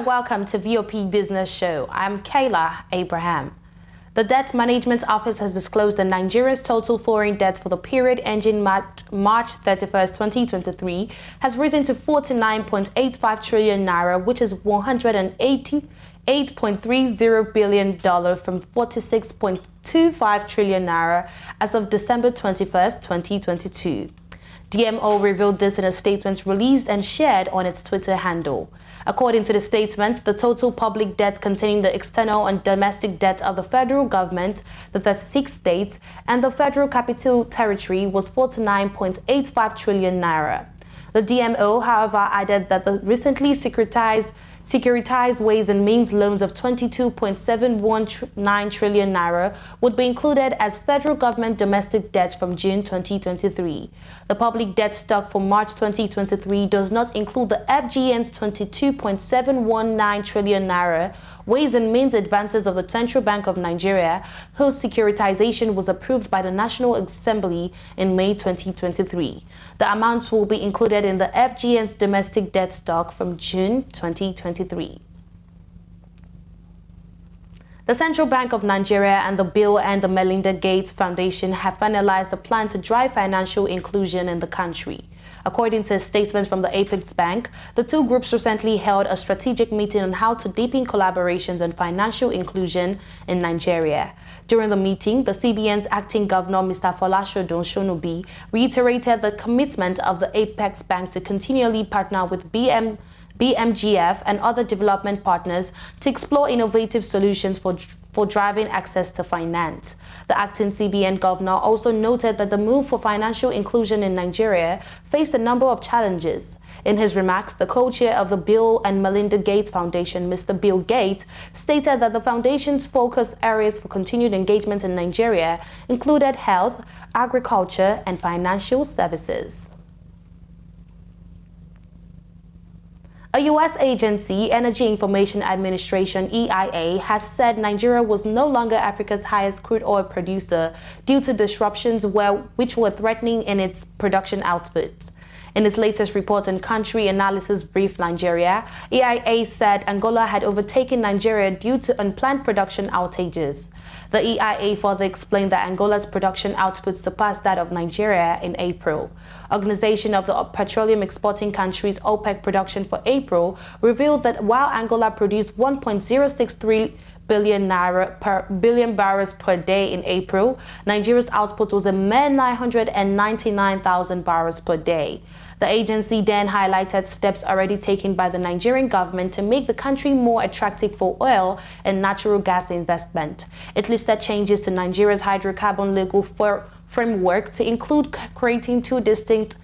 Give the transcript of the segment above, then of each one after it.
and welcome to VOP Business Show. I'm Kayla Abraham. The Debt Management Office has disclosed that Nigeria's total foreign debt for the period ending March 31st, 2023 has risen to 49.85 trillion naira, which is $188.30 billion from 46.25 trillion naira as of December 21st, 2022. DMO revealed this in a statement released and shared on its Twitter handle. According to the statement, the total public debt containing the external and domestic debt of the federal government, the 36 states, and the Federal Capital Territory was 49.85 trillion naira. The DMO, however, added that the recently securitized Ways and Means loans of 22.719 trillion naira would be included as federal government domestic debt from June 2023. The public debt stock for March 2023 does not include the FGN's 22.719 trillion naira Ways and Means advances of the Central Bank of Nigeria, whose securitization was approved by the National Assembly in May 2023. The amounts will be included in the FGN's domestic debt stock from June 2023. The Central Bank of Nigeria and the Bill and the Melinda Gates Foundation have finalized a plan to drive financial inclusion in the country. According to a statement from the Apex Bank, the two groups recently held a strategic meeting on how to deepen collaborations on financial inclusion in Nigeria. During the meeting, the CBN's acting governor, Mr. Folashodun Shonubi, reiterated the commitment of the Apex Bank to continually partner with BMGF and other development partners to explore innovative solutions for driving access to finance. The acting CBN governor also noted that the move for financial inclusion in Nigeria faced a number of challenges. In his remarks, the co-chair of the Bill and Melinda Gates Foundation, Mr. Bill Gates, stated that the foundation's focus areas for continued engagement in Nigeria included health, agriculture, and financial services. A U.S. agency, Energy Information Administration (EIA), has said Nigeria was no longer Africa's highest crude oil producer due to disruptions which were threatening in its production output. In its latest report on Country Analysis Brief Nigeria, EIA said Angola had overtaken Nigeria due to unplanned production outages. The EIA further explained that Angola's production output surpassed that of Nigeria in April. Organization of the Petroleum Exporting Countries OPEC production for April revealed that while Angola produced 1.063 billion barrels per day in April, Nigeria's output was a mere 999,000 barrels per day. The agency then highlighted steps already taken by the Nigerian government to make the country more attractive for oil and natural gas investment. It listed changes to Nigeria's hydrocarbon legal framework to include creating two distinct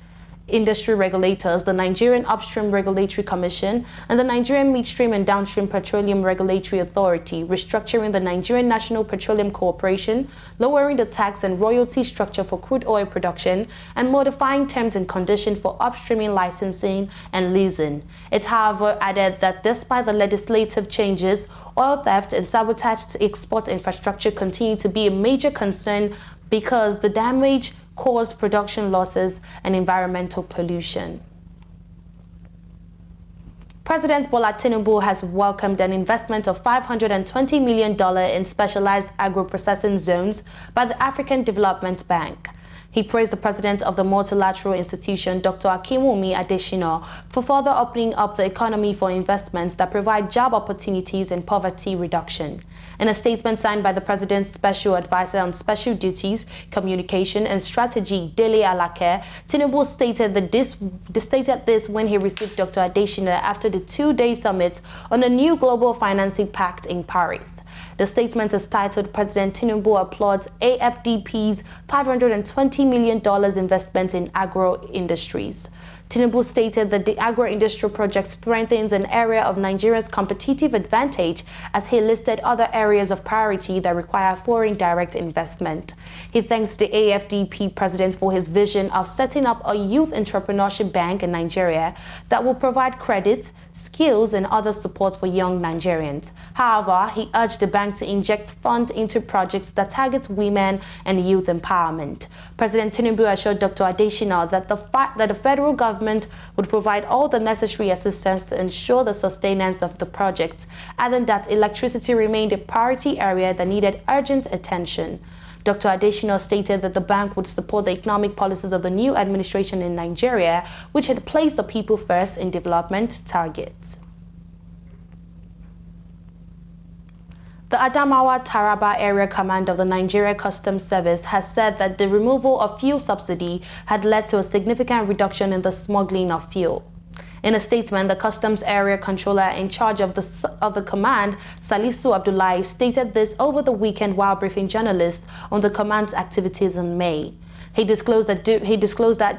industry regulators, the Nigerian Upstream Regulatory Commission and the Nigerian Midstream and Downstream Petroleum Regulatory Authority, restructuring the Nigerian National Petroleum Corporation, lowering the tax and royalty structure for crude oil production, and modifying terms and conditions for upstreaming licensing and leasing. It, however, added that despite the legislative changes, oil theft and sabotage to export infrastructure continue to be a major concern because the damage caused production losses and environmental pollution. President Bola Tinubu has welcomed an investment of $520 million in specialized agro-processing zones by the African Development Bank. He praised the president of the multilateral institution, Dr. Akinwumi Adesina, for further opening up the economy for investments that provide job opportunities and poverty reduction. In a statement signed by the president's special advisor on special duties, communication, and strategy, Dele Alake, Tinubu stated this when he received Dr. Adesina after the two-day summit on a new global financing pact in Paris. The statement is titled, President Tinubu applauds AFDP's $520 million investment in agro-industries. Tinubu stated that the agro-industrial project strengthens an area of Nigeria's competitive advantage as he listed other areas of priority that require foreign direct investment. He thanks the AFDP president for his vision of setting up a youth entrepreneurship bank in Nigeria that will provide credit, skills, and other support for young Nigerians. However, he urged the bank to inject funds into projects that target women and youth empowerment. President Tinubu assured Dr. Adesina that the federal government government would provide all the necessary assistance to ensure the sustenance of the project, adding that electricity remained a priority area that needed urgent attention. Dr. Adesina stated that the bank would support the economic policies of the new administration in Nigeria, which had placed the people first in development targets. The Adamawa Taraba Area Command of the Nigeria Customs Service has said that the removal of fuel subsidy had led to a significant reduction in the smuggling of fuel. In a statement, the Customs Area Controller in charge of the command, Salisu Abdullahi, stated this over the weekend while briefing journalists on the command's activities in May. He disclosed that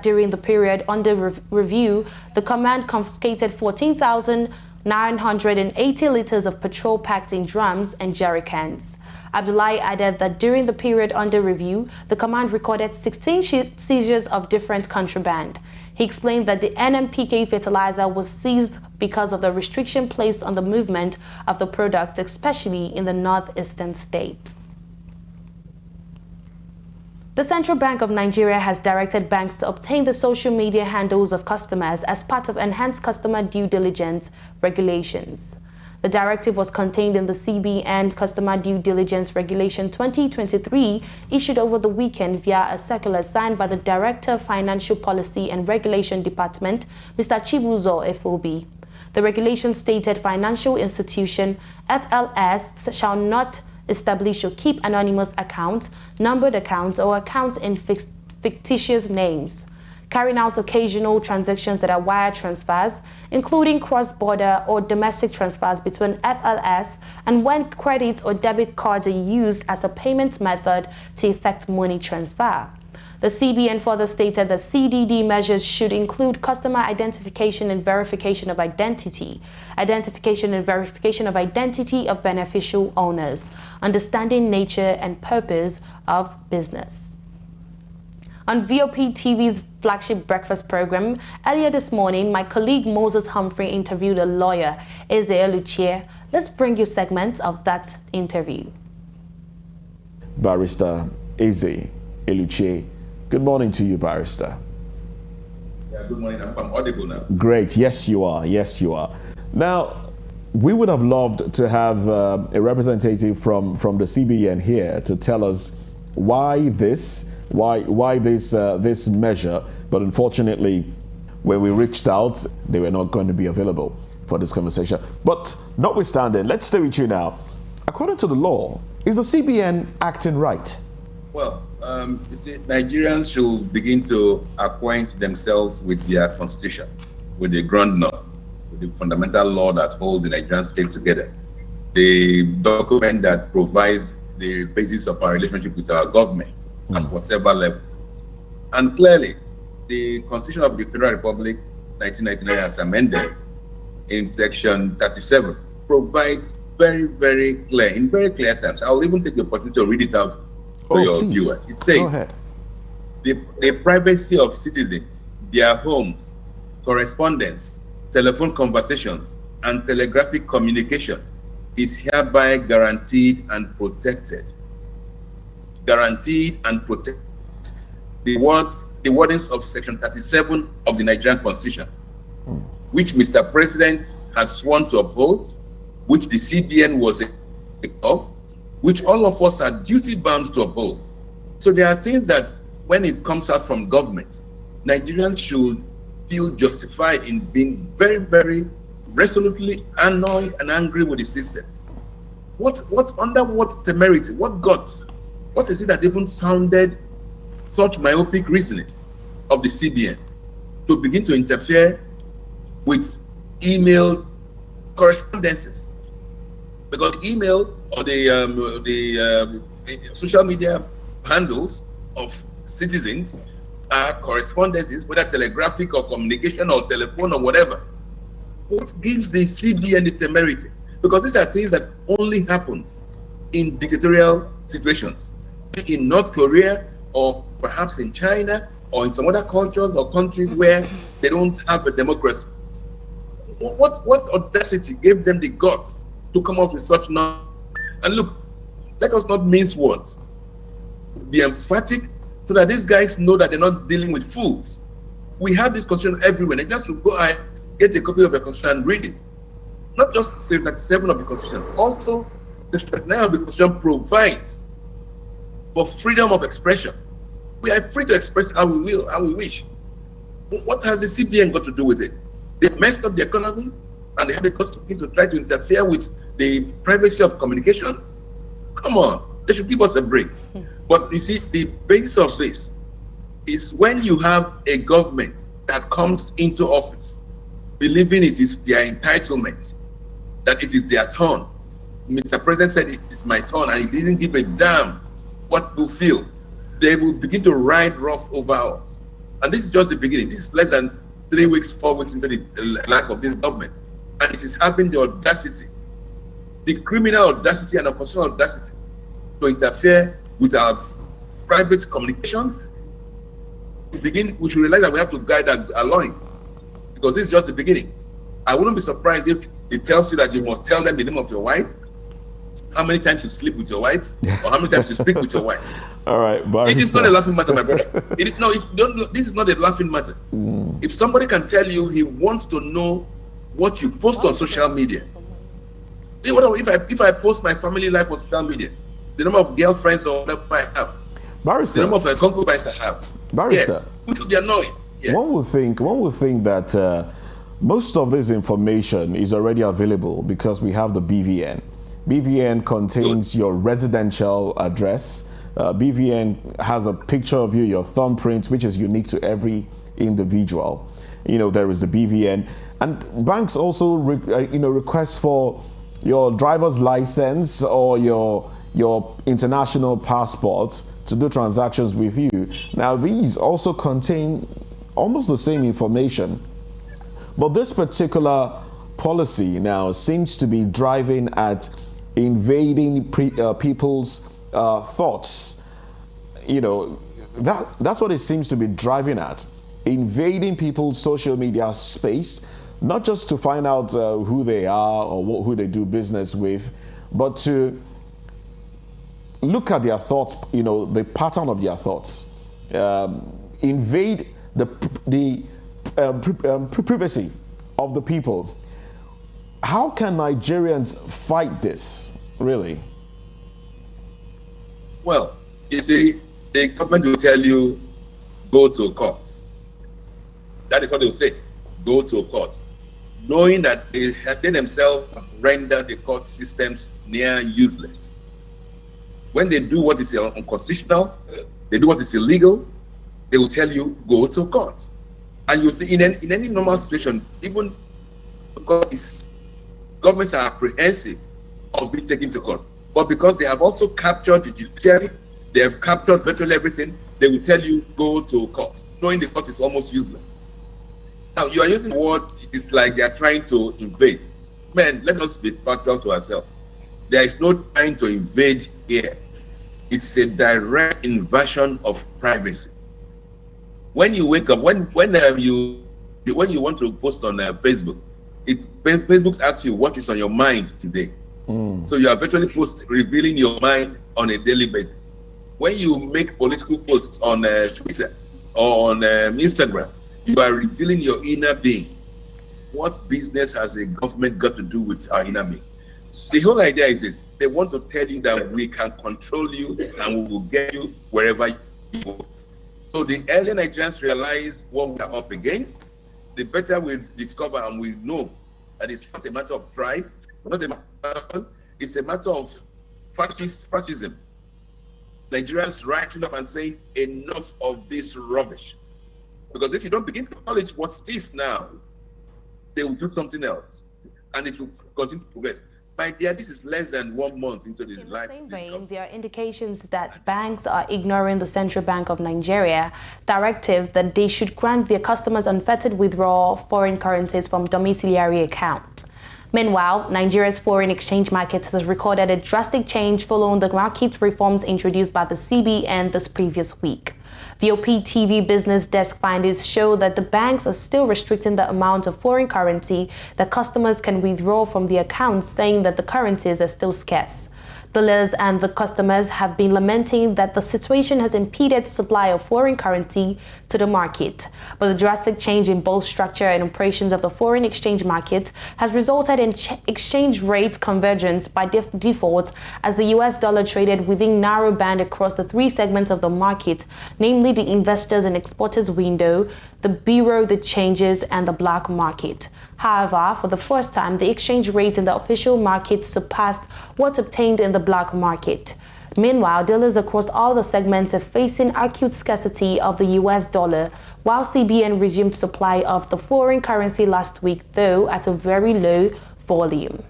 during the period under review, the command confiscated 14,980 liters of petrol packed in drums and jerrycans. Abdullahi added that during the period under review, the command recorded 16 seizures of different contraband. He explained that the NMPK fertilizer was seized because of the restriction placed on the movement of the product, especially in the northeastern state. The Central Bank of Nigeria has directed banks to obtain the social media handles of customers as part of enhanced customer due diligence regulations. The directive was contained in the CBN Customer Due Diligence Regulation 2023, issued over the weekend via a circular signed by the Director of Financial Policy and Regulation Department, Mr. Chibuzo Efobi. The regulation stated financial institution FLS shall not establish or keep anonymous accounts, numbered accounts, or accounts in fictitious names, carrying out occasional transactions that are wire transfers, including cross-border or domestic transfers between FLS, and when credit or debit cards are used as a payment method to effect money transfer. The CBN further stated that CDD measures should include customer identification and verification of identity, identification and verification of identity of beneficial owners, understanding nature and purpose of business. On VOP TV's flagship breakfast program, earlier this morning, my colleague Moses Humphrey interviewed a lawyer, Eze Eluchie. Let's bring you segments of that interview. Barrister Eze Eluchie. Good morning to you, Barrister. Yeah, good morning. I'm audible now. Great. Yes, you are. Yes, you are. Now, we would have loved to have a representative from the CBN here to tell us why this measure, but unfortunately, when we reached out, they were not going to be available for this conversation. But notwithstanding, let's stay with you now. According to the law, is the CBN acting right? Well, you see, Nigerians should begin to acquaint themselves with their constitution, with the ground law, with the fundamental law that holds the Nigerian state together, the document that provides the basis of our relationship with our government at whatever level. And clearly, the Constitution of the Federal Republic, 1999, as amended in Section 37, provides very, very clear, in very clear terms. I'll even take the opportunity to read it out for your viewers. It says, the privacy of citizens, their homes, correspondence, telephone conversations, and telegraphic communication is hereby guaranteed and protected. Guaranteed and protected. The wordings of Section 37 of the Nigerian Constitution, which Mr. President has sworn to uphold, which the CBN was of, which all of us are duty-bound to uphold. So there are things that, when it comes out from government, Nigerians should feel justified in being very, very resolutely annoyed and angry with the system. Under what temerity, what guts, what is it that even founded such myopic reasoning of the CBN to begin to interfere with email correspondences? Because email or the social media handles of citizens are correspondences, whether telegraphic or communication or telephone or whatever. What gives the CBN the temerity? Because these are things that only happens in dictatorial situations, in North Korea or perhaps in China or in some other cultures or countries where they don't have a democracy. What audacity gave them the guts to come up with such nonsense? And look, let us not mince words. Be emphatic so that these guys know that they're not dealing with fools. We have this constitution everywhere. And just to go ahead, get a copy of the constitution and read it. Not just Section 37 of the constitution, also Section 39 of the constitution provides for freedom of expression. We are free to express how we will, how we wish. What has the CBN got to do with it? They messed up the economy and they had the cost to try to interfere with the privacy of communications. Come on, they should give us a break. But you see, the basis of this is when you have a government that comes into office believing it is their entitlement, that it is their turn. Mr. President said it is my turn, and he didn't give a damn what people feel. They will begin to ride rough over us. And this is just the beginning. This is less than 3 weeks, 4 weeks into the life of this government. And it is having the audacity, the criminal audacity and oppositional audacity to interfere with our private communications. We should realize that we have to guide our loins, because this is just the beginning. I wouldn't be surprised if it tells you that you must tell them the name of your wife, how many times you sleep with your wife, or how many times you speak with your wife. All right, Barrister. It is not a laughing matter, my brother. This is not a laughing matter. If somebody can tell you he wants to know what you post on social media, if I post my family life on social media, the number of girlfriends or whatever I have, Barrister. the number of concubines I have, Barrister. yes, it will be annoying. Yes. One would think that most of this information is already available because we have the BVN. BVN contains your residential address. BVN has a picture of you, your thumbprint, which is unique to every individual. You know, there is the BVN. And banks also request for your driver's license or your international passport to do transactions with you. Now, these also contain almost the same information. But this particular policy now seems to be driving at invading people's thoughts. You know, that's what it seems to be driving at. Invading people's social media space, not just to find out who they are or who they do business with, but to look at their thoughts, you know, the pattern of their thoughts. Invade the privacy of the people. How can Nigerians fight this, really? Well, you see, the government will tell you, go to court. That is what they will say, go to court. Knowing that they themselves render the court systems near useless. When they do what is unconstitutional, they do what is illegal, they will tell you, go to court. And you see, in any normal situation, even governments are apprehensive of being taken to court. But because they have also captured the judiciary, they have captured virtually everything, they will tell you, go to court, knowing the court is almost useless. Now, you are using the word, it is like they are trying to invade. Man, let us be factual to ourselves. There is no trying to invade here. It's a direct invasion of privacy. When you wake up, when you want to post on Facebook, Facebook asks you what is on your mind today. So you are virtually revealing your mind on a daily basis. When you make political posts on Twitter or on Instagram, you are revealing your inner being. What business has a government got to do with our inner being? The whole idea is this. They want to tell you that we can control you and we will get you wherever you go. So the earlier Nigerians realize what we are up against, the better we discover and we know that it's not a matter of tribe, it's a matter of fascism. Nigerians rising up and saying, enough of this rubbish. Because if you don't begin to acknowledge what it is now, they will do something else. And it will continue to progress. My dear, this is less than 1 month into this life. In the same vein, there are indications that banks are ignoring the Central Bank of Nigeria directive that they should grant their customers unfettered withdrawal of foreign currencies from domiciliary accounts. Meanwhile, Nigeria's foreign exchange market has recorded a drastic change following the market reforms introduced by the CBN this previous week. VOPTV business desk findings show that the banks are still restricting the amount of foreign currency that customers can withdraw from the accounts, saying that the currencies are still scarce. Dealers and the customers have been lamenting that the situation has impeded supply of foreign currency to the market. But the drastic change in both structure and operations of the foreign exchange market has resulted in exchange rate convergence by default, as the US dollar traded within narrow band across the three segments of the market, namely the investors and exporters window, the bureau that changes, and the black market. However, for the first time, the exchange rate in the official market surpassed what's obtained in the black market. Meanwhile, dealers across all the segments are facing acute scarcity of the US dollar, while CBN resumed supply of the foreign currency last week, though at a very low volume.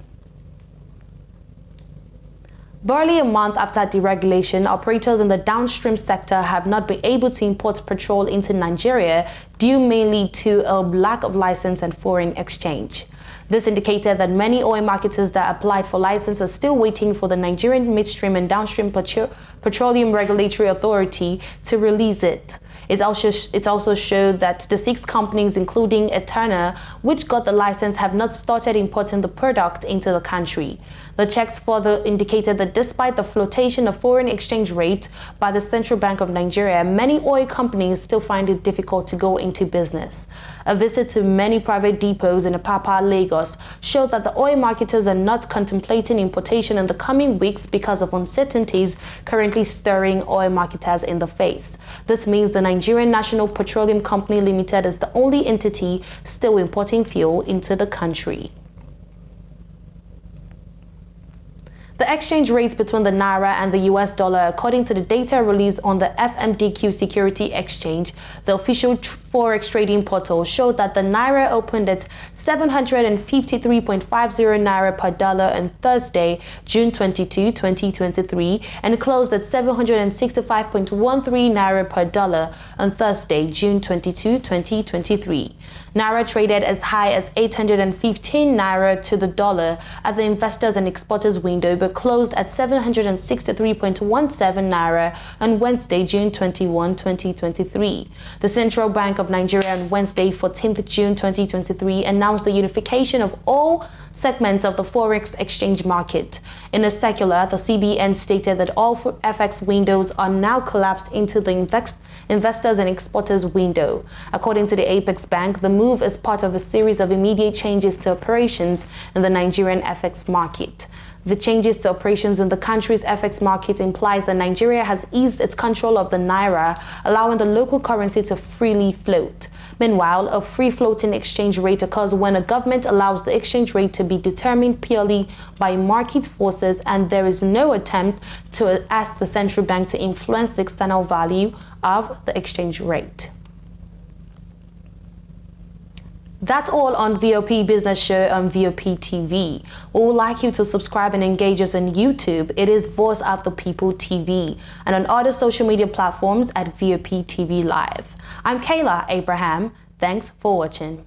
Barely a month after deregulation, operators in the downstream sector have not been able to import petrol into Nigeria due mainly to a lack of license and foreign exchange. This indicated that many oil marketers that applied for license are still waiting for the Nigerian Midstream and Downstream Petroleum Regulatory Authority to release it. It also showed that the 6 companies, including Eterna, which got the license, have not started importing the product into the country. The checks further indicated that despite the flotation of foreign exchange rate by the Central Bank of Nigeria, many oil companies still find it difficult to go into business. A visit to many private depots in Apapa, Lagos, showed that the oil marketers are not contemplating importation in the coming weeks because of uncertainties currently staring oil marketers in the face. This means the Nigerian National Petroleum Company Limited is the only entity still importing fuel into the country. The exchange rates between the Naira and the US dollar, according to the data released on the FMDQ Security Exchange, the official forex trading portal, showed that the Naira opened at 753.50 Naira per dollar on Thursday, June 22, 2023, and closed at 765.13 Naira per dollar on Thursday, June 22, 2023. Naira traded as high as 815 Naira to the dollar at the investors and exporters window, but closed at 763.17 Naira on Wednesday, June 21, 2023. The Central Bank of Nigeria on Wednesday, 14th June 2023, announced the unification of all segments of the forex exchange market. In a circular, the CBN stated that all FX windows are now collapsed into the investors and exporters window. According to the Apex Bank, the move is part of a series of immediate changes to operations in the Nigerian FX market. The changes to operations in the country's FX market implies that Nigeria has eased its control of the Naira, allowing the local currency to freely float. Meanwhile, a free-floating exchange rate occurs when a government allows the exchange rate to be determined purely by market forces, and there is no attempt to ask the central bank to influence the external value of the exchange rate. That's all on VOP Business Show on VOP TV. We would like you to subscribe and engage us on YouTube. It is Voice of the People TV, and on other social media platforms at VOP TV Live. I'm Kayla Abraham. Thanks for watching.